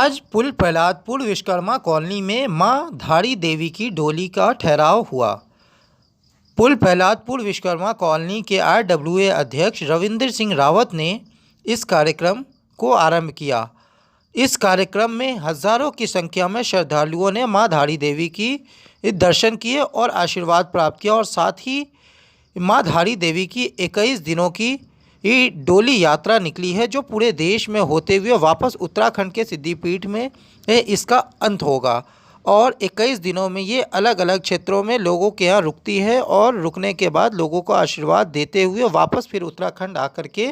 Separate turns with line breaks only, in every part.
आज पुल प्रहलादपुर विश्वकर्मा कॉलोनी में मां धारी देवी की डोली का ठहराव हुआ। पुल प्रहलादपुर विश्वकर्मा कॉलोनी के आरडब्ल्यूए अध्यक्ष रविंद्र सिंह रावत ने इस कार्यक्रम को आरंभ किया। इस कार्यक्रम में हजारों की संख्या में श्रद्धालुओं ने मां धारी देवी की दर्शन किए और आशीर्वाद प्राप्त किया और साथ ही मां धारी देवी की 21 दिनों की ये डोली यात्रा निकली है, जो पूरे देश में होते हुए वापस उत्तराखंड के सिद्धिपीठ में इसका अंत होगा और 21 दिनों में ये अलग अलग क्षेत्रों में लोगों के यहाँ रुकती है और रुकने के बाद लोगों को आशीर्वाद देते हुए वापस फिर उत्तराखंड आकर के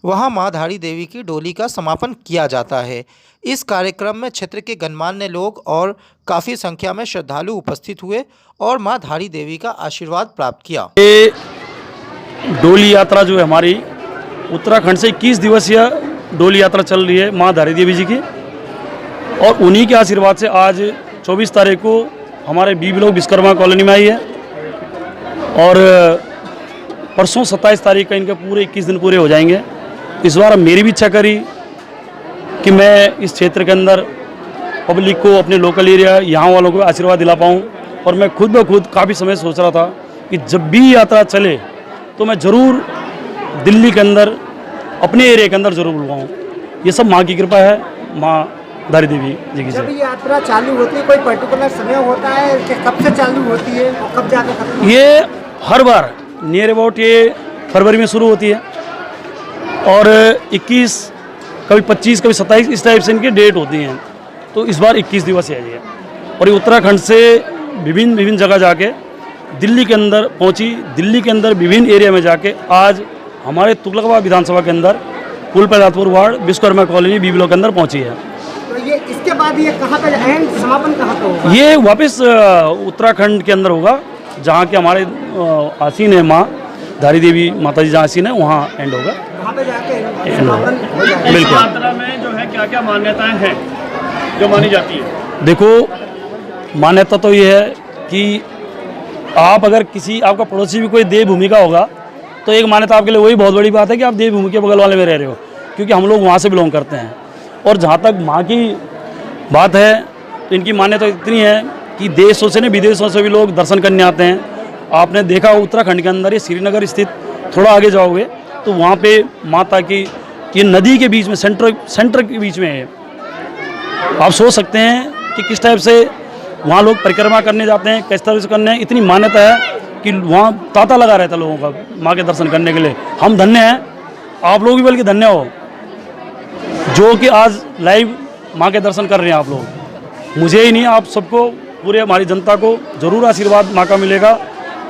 वहाँ मां धारी देवी की डोली का समापन किया जाता है। इस कार्यक्रम में क्षेत्र के गणमान्य लोग और काफ़ी संख्या में श्रद्धालु उपस्थित हुए और मां धारी देवी का आशीर्वाद प्राप्त किया।
ये डोली यात्रा जो है हमारी उत्तराखंड से 21 दिवसीय डोली यात्रा चल रही है मां धारी देवी जी की, और उन्हीं के आशीर्वाद से आज 24 तारीख को हमारे बी ब्लॉक विश्वकर्मा कॉलोनी में आई है और परसों 27 तारीख का इनके पूरे 21 दिन पूरे हो जाएंगे। इस बार मेरी भी इच्छा करी कि मैं इस क्षेत्र के अंदर पब्लिक को, अपने लोकल एरिया यहाँ वालों को आशीर्वाद दिला पाऊँ, और मैं खुद ब खुद काफ़ी समय सोच रहा था कि जब भी यात्रा चले तो मैं ज़रूर दिल्ली के अंदर अपने एरिया के अंदर जरूर बुलवाऊँ। ये सब माँ की कृपा है, माँ धारी देवी जी की।
जब ये यात्रा चालू होती है कोई पर्टिकुलर समय होता है कि कब से चालू होती है और कब जाकर खत्म होती है?
ये हर बार नियर अबाउट ये फरवरी में शुरू होती है और 21, कभी 25, कभी 27 इस टाइप से इनकी डेट होती हैं। तो इस बार 21 दिवस है ये, और ये उत्तराखंड से विभिन्न जगह जाके दिल्ली के अंदर पहुंची। दिल्ली के अंदर विभिन्न एरिया में जाके आज हमारे तुगलकवा विधानसभा के अंदर Pul Prahladpur ward Vishwakarma colony B block के अंदर पहुंची है।
तो ये इसके बाद ये कहाँ पे एंड समापन कहाँ पे होगा?
ये वापस उत्तराखंड के अंदर होगा, जहाँ के हमारे आसीन है माँ धारी देवी माता जी जहाँ आसीन है, वहाँ एंड होगा।
वहाँ पे जाके समापन हो जाएगा।
बिल्कुल।
यात्रा में जो है क्या क्या मान्यताएं हैं जो मानी जाती है?
देखो, मान्यता तो ये है कि आप अगर किसी आपका पड़ोसी भी कोई देवभूमि का होगा तो एक मान्यता आपके लिए वही बहुत बड़ी बात है कि आप देवभूमि के बगल वाले में रह रहे हो, क्योंकि हम लोग वहाँ से बिलोंग करते हैं। और जहाँ तक माँ की बात है तो इनकी मान्यता इतनी है कि देशों से नहीं विदेशों से भी लोग दर्शन करने आते हैं। आपने देखा उत्तराखंड के अंदर ये श्रीनगर स्थित, थोड़ा आगे जाओगे तो वहाँ पे माता की ये नदी के बीच में सेंटर के बीच में है। आप सोच सकते हैं कि किस टाइप से वहाँ लोग परिक्रमा करने जाते हैं, किस तरह से करने। इतनी मान्यता है कि वहाँ तांता लगा रहता है लोगों का माँ के दर्शन करने के लिए। हम धन्य हैं, आप लोग भी बल्कि धन्य हो जो कि आज लाइव माँ के दर्शन कर रहे हैं आप लोग। मुझे ही नहीं, आप सबको, पूरे हमारी जनता को ज़रूर आशीर्वाद माँ का मिलेगा।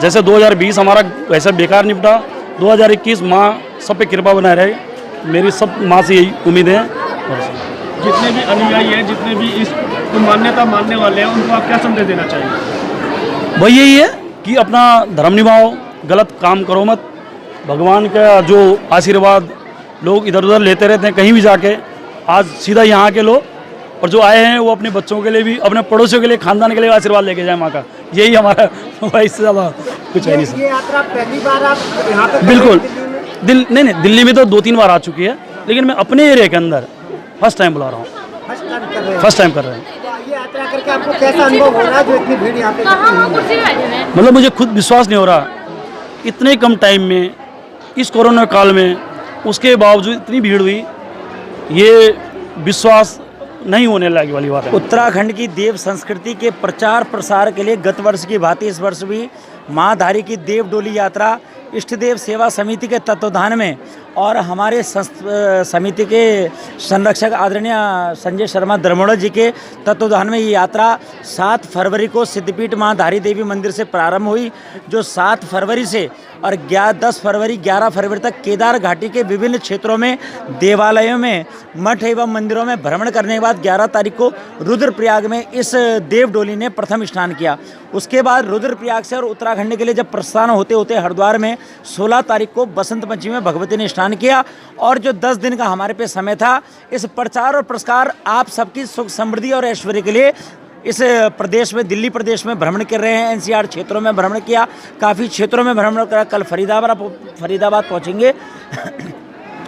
जैसे 2020 हमारा वैसे बेकार निपटा, 2021 माँ सब पे कृपा बनाए रहे। मेरी सब माँ से यही उम्मीद है।
जितने भी अनुयायी हैं, जितने भी इस मान्यता मानने वाले हैं, उनको आप क्या संदेश देना चाहिए?
वही यही है कि अपना धर्म निभाओ, गलत काम करो मत। भगवान का जो आशीर्वाद लोग इधर उधर लेते रहते हैं कहीं भी जाके, आज सीधा यहाँ के लोग और जो आए हैं वो अपने बच्चों के लिए भी, अपने पड़ोसियों के लिए, खानदान के लिए आशीर्वाद लेके जाए माँ का। यही हमारा इससे ज़्यादा कुछ है नहीं सर।
ये यात्रा पहली बार आप यहाँ पे
बिल्कुल।
नहीं,
दिल्ली में तो 2-3 बार आ चुकी है, लेकिन मैं अपने एरिया के अंदर फर्स्ट टाइम बुला रहा हूँ। फर्स्ट टाइम कर रहे हैं।
ये यात्रा करके आपको कैसा अनुभव हो रहा है जो इतनी भीड़ यहाँ पे इकट्ठी हुई है?
मतलब मुझे खुद विश्वास नहीं हो रहा, इतने कम टाइम में, इस कोरोना काल में, उसके बावजूद इतनी भीड़ हुई, ये विश्वास नहीं होने लगी वाली बात है।
उत्तराखंड की देव संस्कृति के प्रचार प्रसार के लिए गत वर्ष की भांति इस वर्ष भी माँ धारी की देव डोली यात्रा इष्ट देव सेवा समिति के तत्वाधान में और हमारे समिति के संरक्षक आदरणीय संजय शर्मा दरमोड़ा जी के तत्वाधान में ये यात्रा 7 को सिद्धपीठ माँ धारी देवी मंदिर से प्रारंभ हुई, जो 7 फरवरी से और 10 फरवरी 11 फरवरी तक केदार घाटी के विभिन्न क्षेत्रों में देवालयों में, मठ एवं मंदिरों में भ्रमण करने के बाद 11 तारीख को रुद्रप्रयाग में इस देव डोली ने प्रथम स्नान किया। उसके बाद रुद्रप्रयाग से और उत्तराखंड के लिए जब प्रस्थान होते होते हरिद्वार में 16 तारीख को बसंत पंचमी में भगवती ने स्नान किया। और जो 10 दिन का हमारे पे समय था, इस प्रचार और प्रसार आप सबकी सुख समृद्धि और ऐश्वर्य के लिए इस प्रदेश में, दिल्ली प्रदेश में भ्रमण कर रहे हैं। एनसीआर क्षेत्रों में भ्रमण किया, काफ़ी क्षेत्रों में भ्रमण करा। कल फरीदाबाद पहुंचेंगे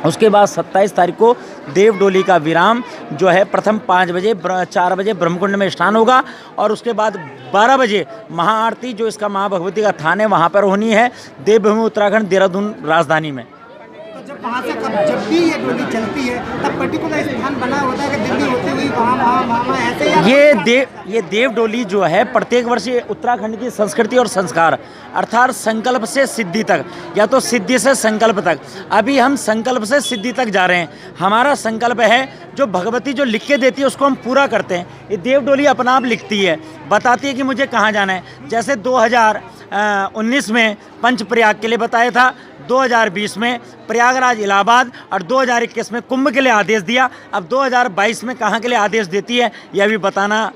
उसके बाद 27 तारीख को देव डोली का विराम जो है प्रथम 5 बजे 4 बजे ब्रह्मकुंड में स्नान होगा और उसके बाद 12 बजे महाआरती जो इसका माँ भगवती का थान है वहाँ पर होनी है देवभूमि उत्तराखंड देहरादून राजधानी में।
तो जब वहाँ से जब भी ये डोली चलती है तब पर्टिकुलर स्थान बना होता है कि दिल्ली होती हुई वहाँ ऐसे
ये देव डोली जो है प्रत्येक वर्ष ये उत्तराखंड की संस्कृति और संस्कार अर्थात संकल्प से सिद्धि तक या तो सिद्धि से संकल्प तक, अभी हम संकल्प से सिद्धि तक जा रहे हैं। हमारा संकल्प है जो भगवती जो लिख के देती है उसको हम पूरा करते हैं। ये देव डोली अपना आप लिखती है, बताती है कि मुझे कहाँ जाना है। जैसे 2019 में पंचप्रयाग के लिए बताया था, 2020 में प्रयागराज इलाहाबाद और 2021 में कुंभ के लिए आदेश दिया। अब 2022 में कहाँ के लिए आदेश देती है यह भी बताना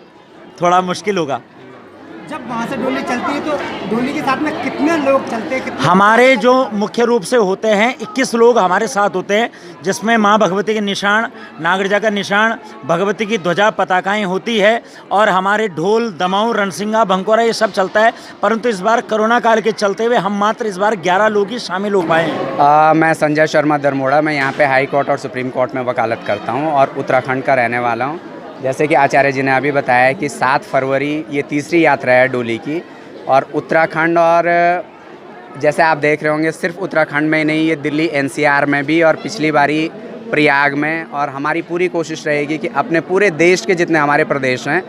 थोड़ा मुश्किल होगा।
जब वहाँ से डोली चलती है तो डोली के साथ में कितने लोग चलते हैं?
हमारे जो मुख्य रूप से होते हैं 21 लोग हमारे साथ होते हैं, जिसमें माँ भगवती के निशान, नागरजा का निशान, भगवती की ध्वजा पताकाएं होती है और हमारे ढोल, दमाऊ, रणसिंगा, भंकोरा ये सब चलता है। परंतु इस बार कोरोना काल के चलते हुए हम मात्र इस बार 11 लोग ही शामिल हो पाए हैं।
मैं संजय शर्मा दरमोड़ा, मैं यहाँ पे हाई कोर्ट और सुप्रीम कोर्ट में वकालत करता हूँ और उत्तराखंड का रहने वाला हूँ। जैसे कि आचार्य जी ने अभी बताया कि 7 फरवरी ये तीसरी यात्रा है डोली की और उत्तराखंड, और जैसे आप देख रहे होंगे सिर्फ उत्तराखंड में ही नहीं, ये दिल्ली एनसीआर में भी और पिछली बारी प्रयाग में। और हमारी पूरी कोशिश रहेगी कि अपने पूरे देश के जितने हमारे प्रदेश हैं,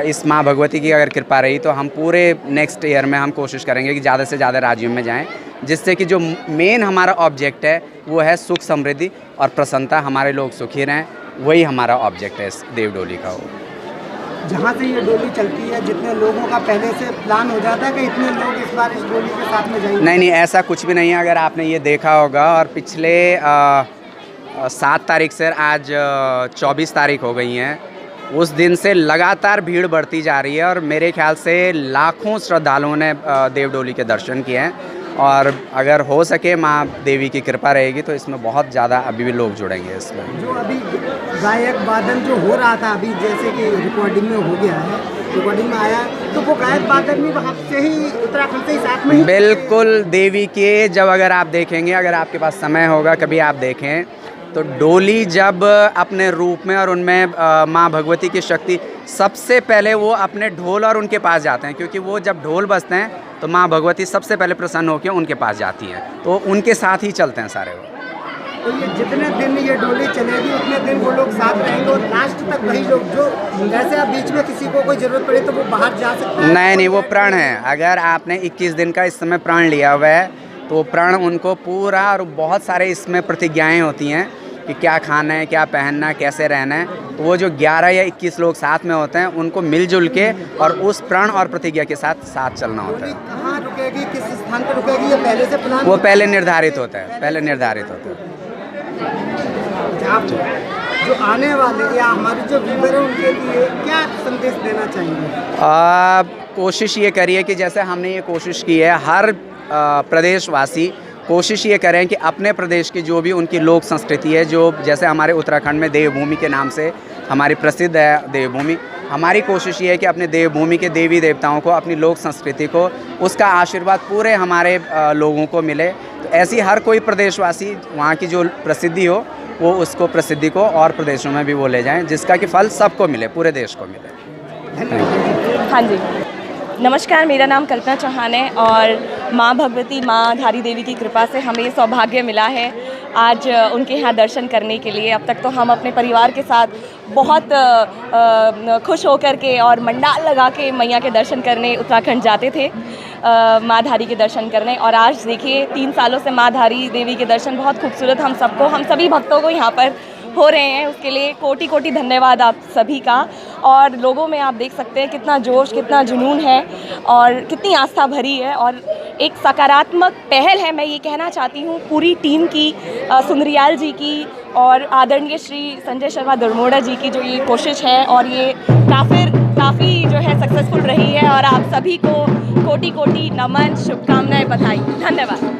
इस माँ भगवती की अगर कृपा रही तो हम पूरे नेक्स्ट ईयर में हम कोशिश करेंगे कि ज़्यादा से ज़्यादा राज्यों में जाएं, जिससे कि जो मेन हमारा ऑब्जेक्ट है वो है सुख, समृद्धि और प्रसन्नता, हमारे लोग सुखी रहें, वही हमारा ऑब्जेक्ट है इस देव डोली का।
जहाँ से ये डोली चलती है जितने लोगों का पहले से प्लान हो जाता है कि इतने लोग इस बार इस डोली के साथ में जाएंगे?
नहीं, ऐसा कुछ भी नहीं है। अगर आपने ये देखा होगा और पिछले 7 तारीख से आज 24 तारीख हो गई हैं, उस दिन से लगातार भीड़ बढ़ती जा रही है और मेरे ख्याल से लाखों श्रद्धालुओं ने देव डोली के दर्शन किए हैं। और अगर हो सके माँ देवी की कृपा रहेगी तो इसमें बहुत ज़्यादा अभी भी लोग जुड़ेंगे इसमें।
जो अभी गायक वादन जो हो रहा था अभी, जैसे कि रिकॉर्डिंग में हो गया है, रिकॉर्डिंग में आया, तो वो गायक वादन भी वहाँ से ही उत्तराखंड से ही साथ में ही?
बिल्कुल देवी के, जब अगर आप देखेंगे, अगर आपके पास समय होगा कभी आप देखें तो डोली जब अपने रूप में और उनमें माँ भगवती की शक्ति, सबसे पहले वो अपने ढोल और उनके पास जाते हैं, क्योंकि वो जब ढोल बजते हैं तो माँ भगवती सबसे पहले प्रसन्न होकर उनके पास जाती हैं, तो उनके साथ ही चलते हैं सारे वो।
तो ये जितने दिन ये डोली चलेगी उतने दिन वो लोग साथ रहेंगे और लास्ट तक वही लोग, जो जैसे अब बीच में किसी को कोई ज़रूरत पड़े तो वो बाहर जा सकता है?
नहीं, वो प्रण है। अगर आपने 21 दिन का इस समय प्रण लिया हुआ है तो प्रण उनको पूरा, और बहुत सारे इसमें प्रतिज्ञाएँ होती हैं कि क्या खाना है, क्या पहनना है, कैसे रहना है, तो वो जो 11 या 21 लोग साथ में होते हैं उनको मिलजुल के और उस प्रण और प्रतिज्ञा के साथ चलना होता है।
कहाँ रुकेगी, किस स्थान पर रुकेगी, ये पहले से प्लान?
वो पहले निर्धारित होता है, पहले निर्धारित होता है।
आप जो आने वाले या हमारे जो व्यूअर हैं उनके लिए क्या संदेश देना चाहेंगे?
कोशिश ये करिए कि जैसे हमने ये कोशिश की है, हर प्रदेशवासी कोशिश ये करें कि अपने प्रदेश की जो भी उनकी लोक संस्कृति है, जो जैसे हमारे उत्तराखंड में देवभूमि के नाम से हमारी प्रसिद्ध है देवभूमि, हमारी कोशिश ये है कि अपने देवभूमि के देवी देवताओं को, अपनी लोक संस्कृति को, उसका आशीर्वाद पूरे हमारे लोगों को मिले। तो ऐसी हर कोई प्रदेशवासी वहाँ की जो प्रसिद्धि हो वो उसको, प्रसिद्धि को और प्रदेशों में भी वो ले जाएँ, जिसका कि फल सबको मिले, पूरे देश को मिले।
हाँ जी, नमस्कार, मेरा नाम कल्पना चौहान है और माँ भगवती, माँ धारी देवी की कृपा से हमें ये सौभाग्य मिला है आज उनके यहाँ दर्शन करने के लिए। अब तक तो हम अपने परिवार के साथ बहुत खुश होकर के और मंडाल लगा के मैया के दर्शन करने उत्तराखंड जाते थे, माँ धारी के दर्शन करने। और आज देखिए 3 सालों से माँ धारी देवी के दर्शन बहुत खूबसूरत हम सभी भक्तों को यहाँ पर हो रहे हैं। उसके लिए कोटि कोटि धन्यवाद आप सभी का। और लोगों में आप देख सकते हैं कितना जोश, कितना जुनून है और कितनी आस्था भरी है और एक सकारात्मक पहल है। मैं ये कहना चाहती हूँ पूरी टीम की, सुंदरियाल जी की और आदरणीय श्री संजय शर्मा दरमोड़ा जी की जो ये कोशिश है और ये काफ़ी जो है सक्सेसफुल रही है। और आप सभी को कोटि कोटि नमन, शुभकामनाएं, बधाई, धन्यवाद।